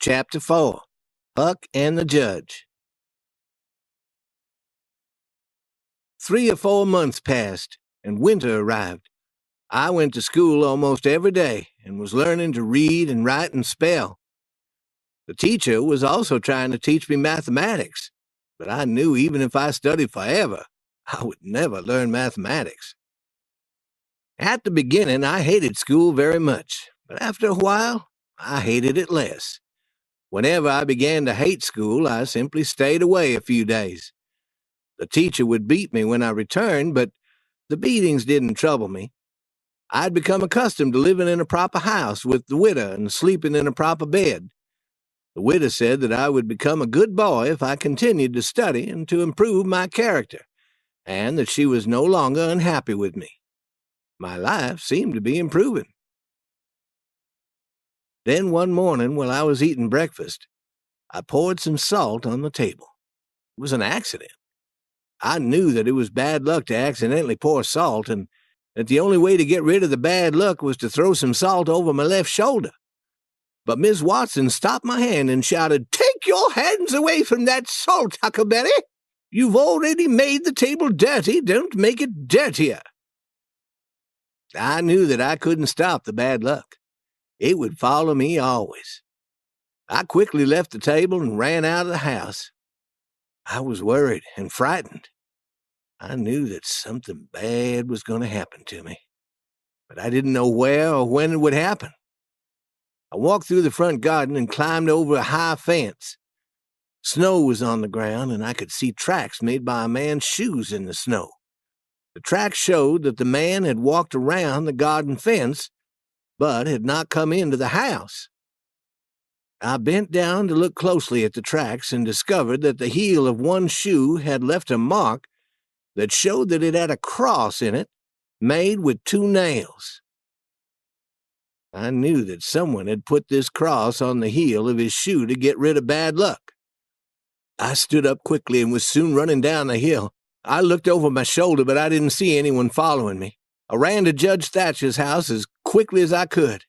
Chapter 4. Huck and the Judge. 3 or 4 months passed, and winter arrived. I went to school almost every day and was learning to read and write and spell. The teacher was also trying to teach me mathematics, but I knew even if I studied forever, I would never learn mathematics. At the beginning, I hated school very much, but after a while, I hated it less. Whenever I began to hate school, I simply stayed away a few days. The teacher would beat me when I returned, but the beatings didn't trouble me. I'd become accustomed to living in a proper house with the widow and sleeping in a proper bed. The widow said that I would become a good boy if I continued to study and to improve my character, and that she was no longer unhappy with me. My life seemed to be improving. Then one morning, while I was eating breakfast, I poured some salt on the table. It was an accident. I knew that it was bad luck to accidentally pour salt, and that the only way to get rid of the bad luck was to throw some salt over my left shoulder. But Miss Watson stopped my hand and shouted, "Take your hands away from that salt, Huckleberry! You've already made the table dirty. Don't make it dirtier." I knew that I couldn't stop the bad luck. It would follow me always. I quickly left the table and ran out of the house. I was worried and frightened. I knew that something bad was going to happen to me, but I didn't know where or when it would happen. I walked through the front garden and climbed over a high fence. Snow was on the ground, and I could see tracks made by a man's shoes in the snow. The tracks showed that the man had walked around the garden fence, but had not come into the house. I bent down to look closely at the tracks and discovered that the heel of one shoe had left a mark that showed that it had a cross in it, made with 2 nails. I knew that someone had put this cross on the heel of his shoe to get rid of bad luck. I stood up quickly and was soon running down the hill. I looked over my shoulder, but I didn't see anyone following me. I ran to Judge Thatcher's house as quickly as I could.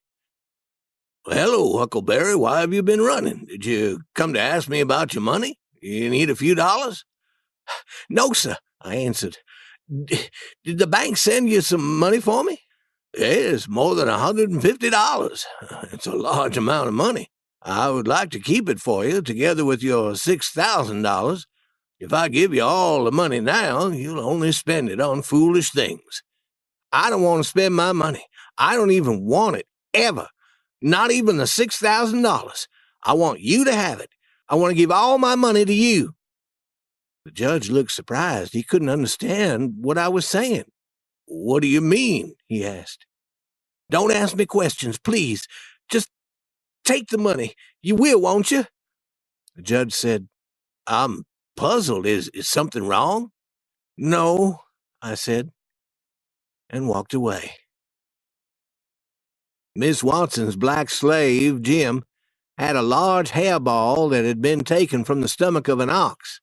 "Hello, Huckleberry, why have you been running? Did you come to ask me about your money? You need a few dollars?" "No, sir," I answered. Did the bank send you some money for me?" "Yes, more than $150. It's a large amount of money. I would like to keep it for you, together with your $6,000. If I give you all the money now, you'll only spend it on foolish things." "I don't want to spend my money. I don't even want it, ever. Not even the $6,000. I want you to have it. I want to give all my money to you." The judge looked surprised. He couldn't understand what I was saying. "What do you mean?" he asked. "Don't ask me questions, please. Just take the money. You will, won't you?" The judge said, "I'm puzzled. Is something wrong?" "No," I said, and walked away. Miss Watson's black slave, Jim, had a large hairball that had been taken from the stomach of an ox.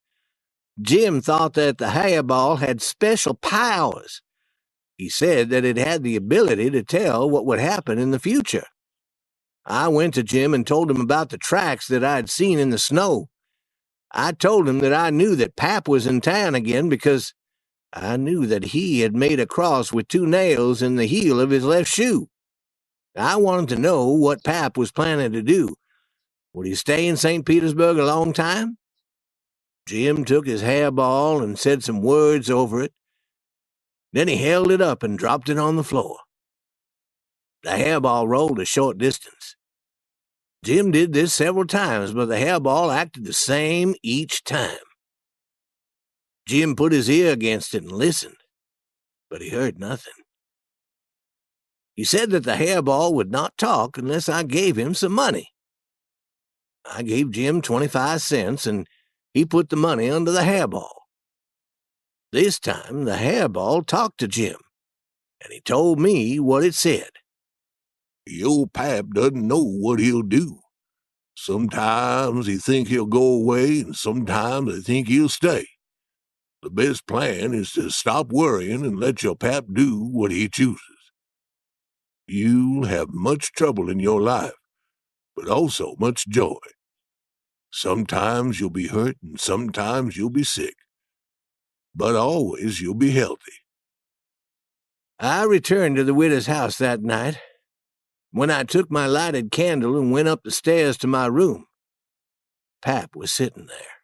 Jim thought that the hairball had special powers. He said that it had the ability to tell what would happen in the future. I went to Jim and told him about the tracks that I had seen in the snow. I told him that I knew that Pap was in town again because I knew that he had made a cross with 2 nails in the heel of his left shoe. I wanted to know what Pap was planning to do. Would he stay in St. Petersburg a long time? Jim took his hairball and said some words over it. Then he held it up and dropped it on the floor. The hairball rolled a short distance. Jim did this several times, but the hairball acted the same each time. Jim put his ear against it and listened, but he heard nothing. He said that the hairball would not talk unless I gave him some money. I gave Jim 25 cents, and he put the money under the hairball. This time the hairball talked to Jim, and he told me what it said. "Your pap doesn't know what he'll do. Sometimes he think he'll go away, and sometimes he think he'll stay. The best plan is to stop worrying and let your pap do what he chooses. You'll have much trouble in your life, but also much joy. Sometimes you'll be hurt and sometimes you'll be sick. But always you'll be healthy. I returned to the widow's house that night. When I took my lighted candle and went up the stairs to my room, Pap was sitting there.